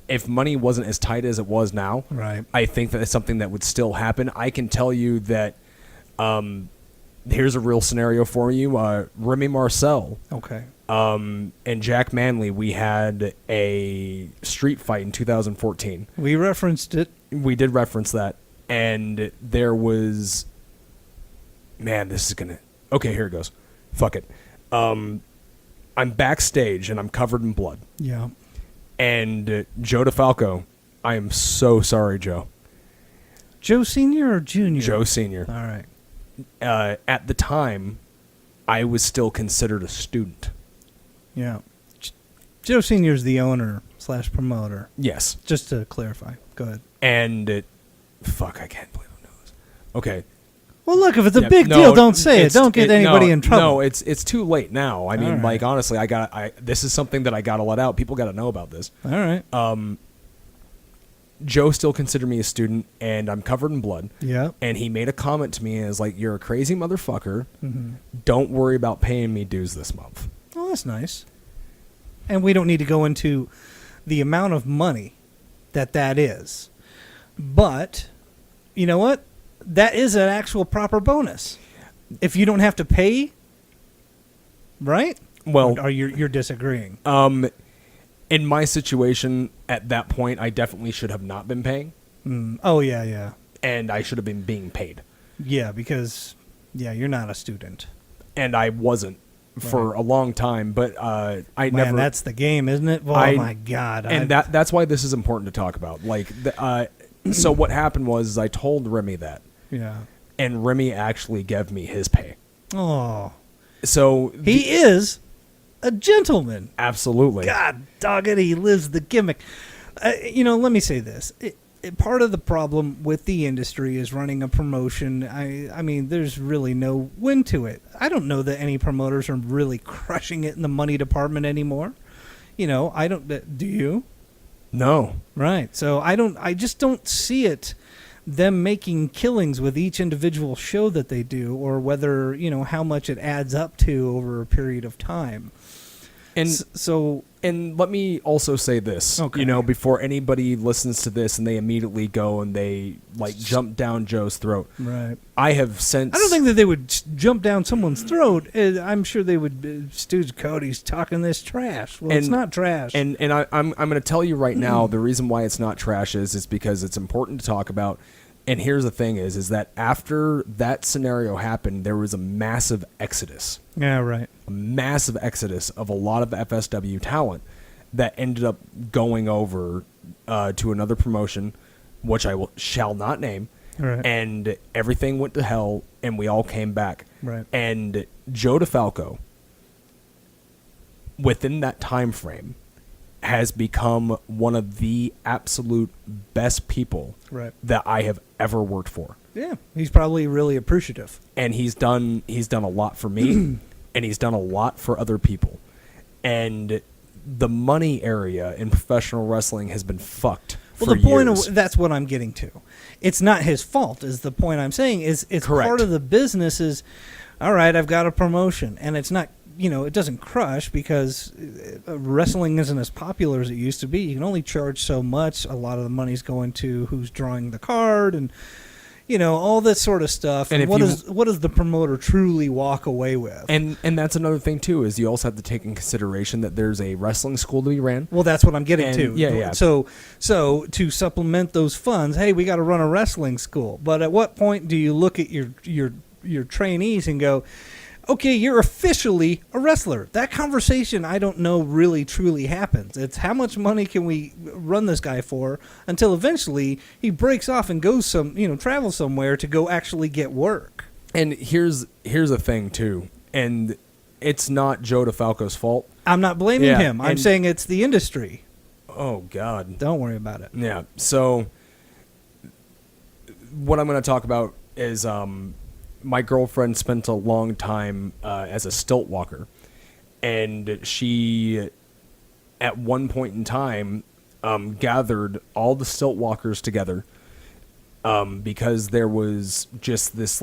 if money wasn't as tight as it was now, Right. I think that it's something that would still happen. I can tell you that here's a real scenario for you. Remy Marcel Okay. and Jack Manley, we had a street fight in 2014. We referenced it. We did reference that. And there was... Man, this is going to... Okay, here it goes. Fuck it. I'm backstage and I'm covered in blood. Yeah. And Joe DeFalco, I am so sorry, Joe. Joe Sr. or Jr.? Joe Sr. All right. At the time, I was still considered a student. Yeah. Joe Sr. is the owner / promoter. Yes. Just to clarify. Go ahead. And fuck, I can't believe I know this. Okay. Well, look, if it's a Yeah, big no, deal, don't say it. it's- Don't get anybody no, in trouble. No, it's too late now. I mean, All right. like, honestly, this is something that I got to let out. People got to know about this. All right. Joe still considered me a student, and I'm covered in blood. Yeah. And he made a comment to me and is like, "You're a crazy motherfucker. Mm-hmm. Don't worry about paying me dues this month." Oh, that's nice. And we don't need to go into the amount of money that is. But, you know what? That is an actual proper bonus. If you don't have to pay, right? Well, Or you're disagreeing? in my situation at that point, I definitely should have not been paying, Oh, yeah. and I should have been being paid, Yeah, because, you're not a student. and I wasn't for a long time. But I Man, never. that's the game, isn't it? Oh, my God. And that's why this is important to talk about. Like, so what happened was I told Remy that. Yeah. And Remy actually gave me his pay. Oh. So He is a gentleman. absolutely. God dog it, he lives the gimmick. Let me say this. Part of the problem with the industry is running a promotion. I mean, there's really no win to it. I don't know that any promoters are really crushing it in the money department anymore. I don't. Do you? No. Right. So I just don't see it, them making killings with each individual show that they do, or whether, how much it adds up to over a period of time. And let me also say this, Okay. before anybody listens to this and they immediately go and they jump down Joe's throat. Right. I have since... I don't think that they would jump down someone's throat. I'm sure they would. Stooge Cody's talking this trash. Well, it's not trash. And I'm going to tell you right now, the reason why it's not trash is because it's important to talk about. And here's the thing is that after that scenario happened, there was a massive exodus. Yeah, right. A massive exodus of a lot of FSW talent that ended up going over to another promotion, which I shall not name. Right. And everything went to hell, and we all came back. Right. And Joe DeFalco, within that time frame, has become one of the absolute best people Right. that I have ever worked for. Yeah, he's probably really appreciative. And he's done a lot for me, and he's done a lot for other people. And the money area in professional wrestling has been fucked Well, the point years. of that's what I'm getting to. It's not his fault. Is the point I'm saying is it's Correct. part of the business. Is all right. I've got a promotion, and it's not. It doesn't crush because wrestling isn't as popular as it used to be. You can only charge so much. A lot of the money's going to who's drawing the card and all this sort of stuff. And what does the promoter truly walk away with? And that's another thing too, is you also have to take in consideration that there's a wrestling school to be ran. Well, that's what I'm getting to. Yeah. So to supplement those funds, hey, we got to run a wrestling school. But at what point do you look at your trainees and go, okay, you're officially a wrestler? That conversation, I don't know, really truly happens. It's how much money can we run this guy for until eventually he breaks off and goes travel somewhere to go actually get work. And here's a thing too, and it's not Joe DeFalco's fault. I'm not blaming him. I'm saying it's the industry. Oh God, don't worry about it. Yeah. So what I'm going to talk about is my girlfriend spent a long time as a stilt walker, and she, at one point in time, gathered all the stilt walkers together because there was just this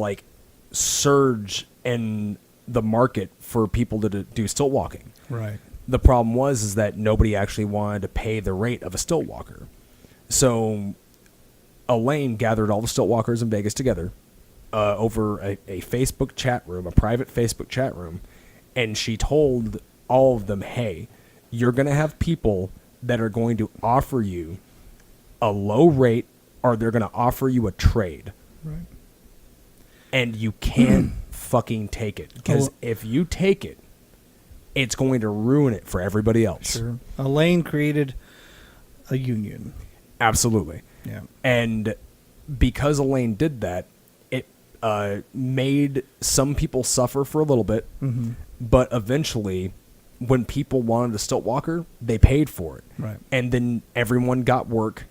surge in the market for people to do stilt walking. Right. The problem is that nobody actually wanted to pay the rate of a stilt walker. So Elaine gathered all the stilt walkers in Vegas together over a Facebook chat room, a private Facebook chat room, and she told all of them, hey, you're going to have people that are going to offer you a low rate, or they're going to offer you a trade. Right. And you can't fucking take it. Because if you take it, it's going to ruin it for everybody else. Sure. Elaine created a union. Absolutely. Yeah. And because Elaine did that, it made some people suffer for a little bit. Mm-hmm. But eventually, when people wanted a stilt walker, they paid for it. Right. And then everyone got work.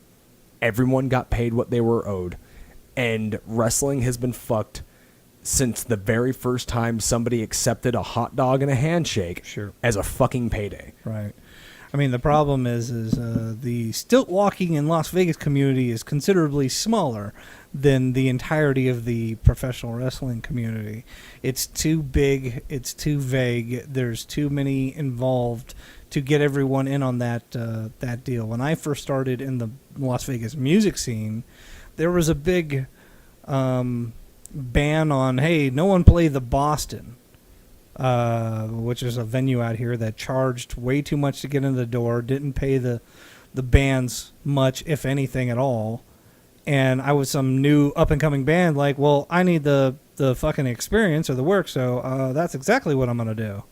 Everyone got paid what they were owed. And wrestling has been fucked since the very first time somebody accepted a hot dog and a handshake as a fucking payday. Right. I mean, the problem is the stilt walking in Las Vegas community is considerably smaller than the entirety of the professional wrestling community. It's too big. It's too vague. There's too many involved to get everyone in on that deal. When I first started in the Las Vegas music scene, there was a big ban on, hey, no one play the Boston, which is a venue out here that charged way too much to get in the door, didn't pay the bands much, if anything at all. And I was some new up-and-coming band, well, I need the fucking experience or the work, so that's exactly what I'm going to do.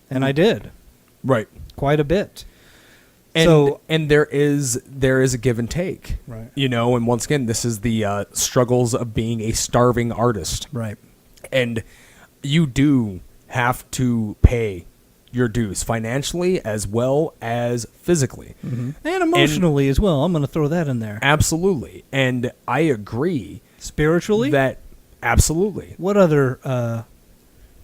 And I did. Right. Quite a bit. And there is a give and take, right? And once again, this is the struggles of being a starving artist, right? And you do have to pay your dues financially as well as physically, and emotionally as well. I'm going to throw that in there. Absolutely, and I agree. Spiritually, that absolutely. What other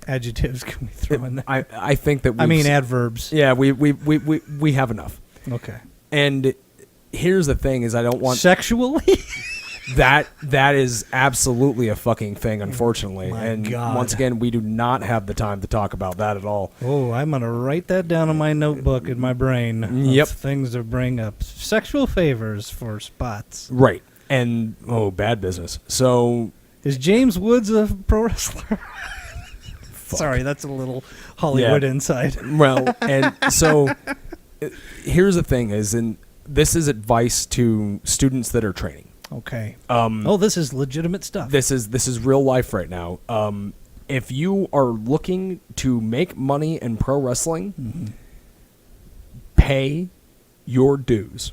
adjectives can we throw in there? I think that adverbs. Yeah, we have enough. Okay. And here's the thing: is I don't want sexually. that is absolutely a fucking thing, unfortunately. God. Once again, we do not have the time to talk about that at all. Oh, I'm gonna write that down in my notebook in my brain. Yep. Things to bring up: sexual favors for spots. Right. And bad business. So is James Woods a pro wrestler? Sorry, that's a little Hollywood insight. Well, and so here's the thing: and this is advice to students that are training. Okay. This is legitimate stuff. This is real life right now. If you are looking to make money in pro wrestling, pay your dues.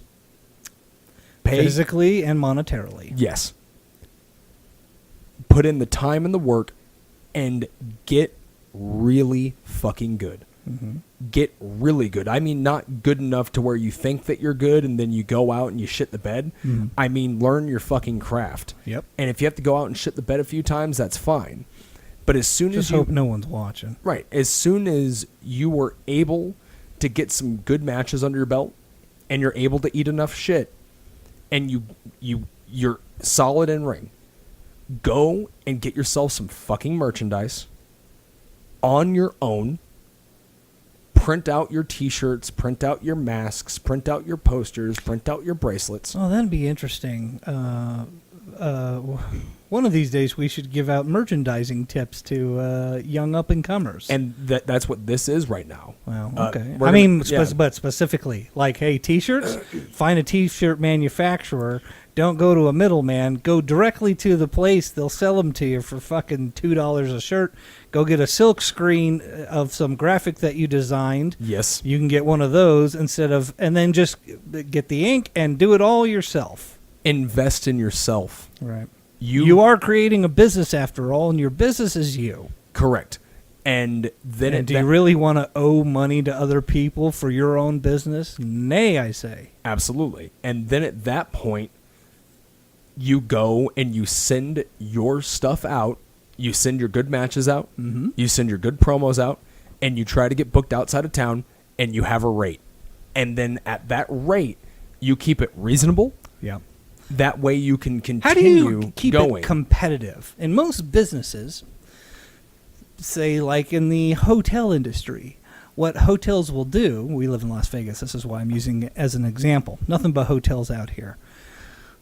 Physically and monetarily. Yes. Put in the time and the work, and get really fucking good. Get really good. I mean, not good enough to where you think that you're good and then you go out and you shit the bed. I mean, learn your fucking craft. Yep. And if you have to go out and shit the bed a few times, that's fine. But as soon as you hope no one's watching. Right. As soon as you were able to get some good matches under your belt and you're able to eat enough shit and you're solid in ring, go and get yourself some fucking merchandise on your own. Print out your t-shirts, print out your masks, print out your posters, print out your bracelets. Oh, that'd be interesting. One of these days we should give out merchandising tips to young up-and-comers. And that's what this is right now. Well, okay. But specifically, like, hey, T-shirts, find a T-shirt manufacturer. Don't go to a middleman. Go directly to the place. They'll sell them to you for fucking $2 a shirt. Go get a silk screen of some graphic that you designed. Yes. You can get one of those and then just get the ink and do it all yourself. Invest in yourself. Right. You are creating a business after all, and your business is you. Correct. And then do you really want to owe money to other people for your own business? Nay, I say. Absolutely. And then at that point, you go and you send your stuff out. You send your good matches out. Mm-hmm. You send your good promos out, and you try to get booked outside of town, and you have a rate. And then at that rate, you keep it reasonable. Yeah. That way you can continue How do you keep going. It competitive? In most businesses, say like in the hotel industry, what hotels will do, we live in Las Vegas, this is why I'm using it as an example. Nothing but hotels out here.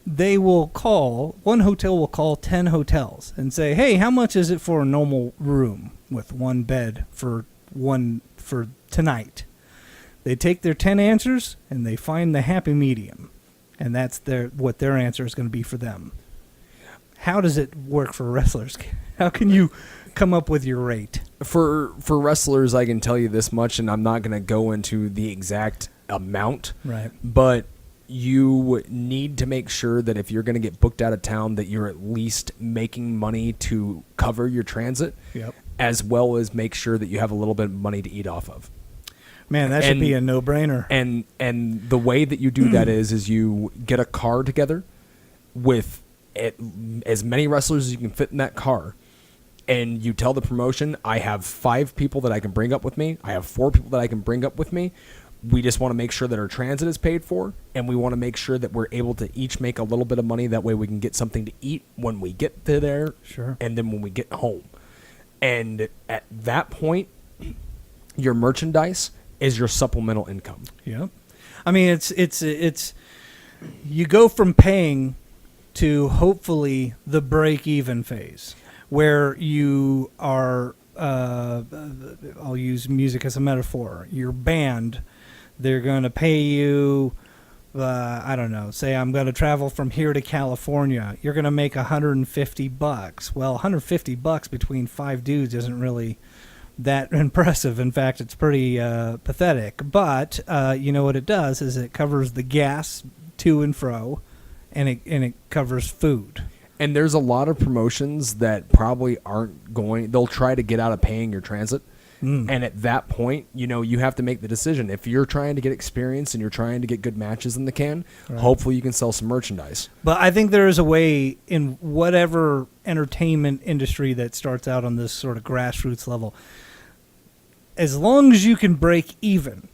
One hotel will call 10 hotels and say, hey, how much is it for a normal room with one bed for tonight? They take their 10 answers and they find the happy medium. And that's what their answer is going to be for them. How does it work for wrestlers? How can you come up with your rate? For wrestlers, I can tell you this much, and I'm not going to go into the exact amount. Right. But you need to make sure that if you're going to get booked out of town, that you're at least making money to cover your transit, yep, as well as make sure that you have a little bit of money to eat off of. Man, that should be a no-brainer. And the way that you do that is you get a car together with as many wrestlers as you can fit in that car, and you tell the promotion, I have 5 people that I can bring up with me. I have 4 people that I can bring up with me. We just want to make sure that our transit is paid for, and we want to make sure that we're able to each make a little bit of money. That way we can get something to eat when we get to there, sure, and then when we get home. And at that point, your merchandise is your supplemental income. Yeah. I mean, it's you go from paying to hopefully the break-even phase where you are, I'll use music as a metaphor, your band, they're going to pay you, I don't know, say I'm going to travel from here to California. You're going to make $150. Well, $150 between 5 dudes isn't really that impressive. In fact, it's pretty pathetic. But you know what it does is it covers the gas to and fro, and it covers food. And there's a lot of promotions that probably aren't going. They'll try to get out of paying your transit. And at that point, you have to make the decision. If you're trying to get experience and you're trying to get good matches in the can, right, hopefully you can sell some merchandise. But I think there is a way in whatever entertainment industry that starts out on this sort of grassroots level, as long as you can break even,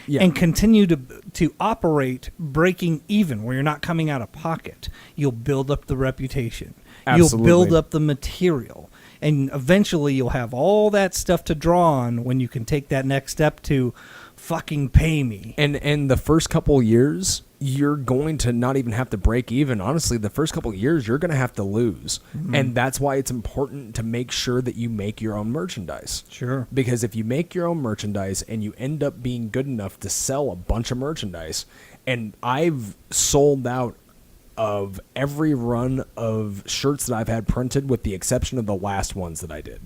yeah, and continue to operate breaking even where you're not coming out of pocket, you'll build up the reputation. Absolutely. You'll build up the material. And eventually you'll have all that stuff to draw on when you can take that next step to fucking pay me. And the first couple of years, you're going to not even have to break even. Honestly, the first couple of years, you're going to have to lose. Mm-hmm. And that's why it's important to make sure that you make your own merchandise. Sure. Because if you make your own merchandise and you end up being good enough to sell a bunch of merchandise, and I've sold out of every run of shirts that I've had printed with the exception of the last ones that I did.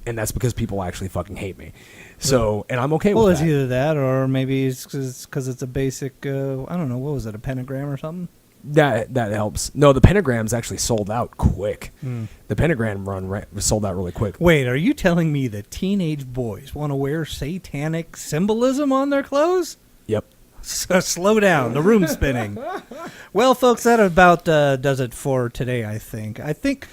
And that's because people actually fucking hate me. So, and I'm okay with that. Well, it's either that or maybe it's because it's a basic, I don't know, what was it, a pentagram or something? That helps. No, the pentagrams actually sold out quick. The pentagram run sold out really quick. Wait, are you telling me that teenage boys want to wear satanic symbolism on their clothes? Yep. So slow down. The room's spinning. Well, folks, that about does it for today, I think. Something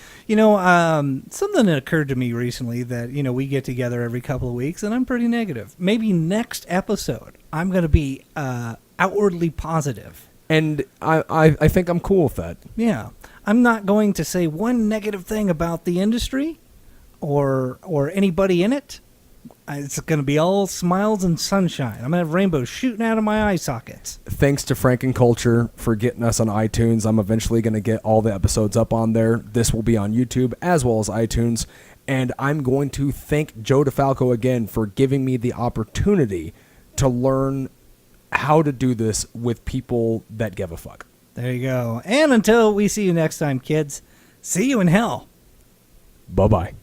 that occurred to me recently that, we get together every couple of weeks, and I'm pretty negative. Maybe next episode, I'm going to be outwardly positive. And I think I'm cool with that. Yeah. I'm not going to say one negative thing about the industry or anybody in it. It's going to be all smiles and sunshine. I'm going to have rainbows shooting out of my eye sockets. Thanks to Franken Culture for getting us on iTunes. I'm eventually going to get all the episodes up on there. This will be on YouTube as well as iTunes. And I'm going to thank Joe DeFalco again for giving me the opportunity to learn how to do this with people that give a fuck. There you go. And until we see you next time, kids, see you in hell. Bye-bye.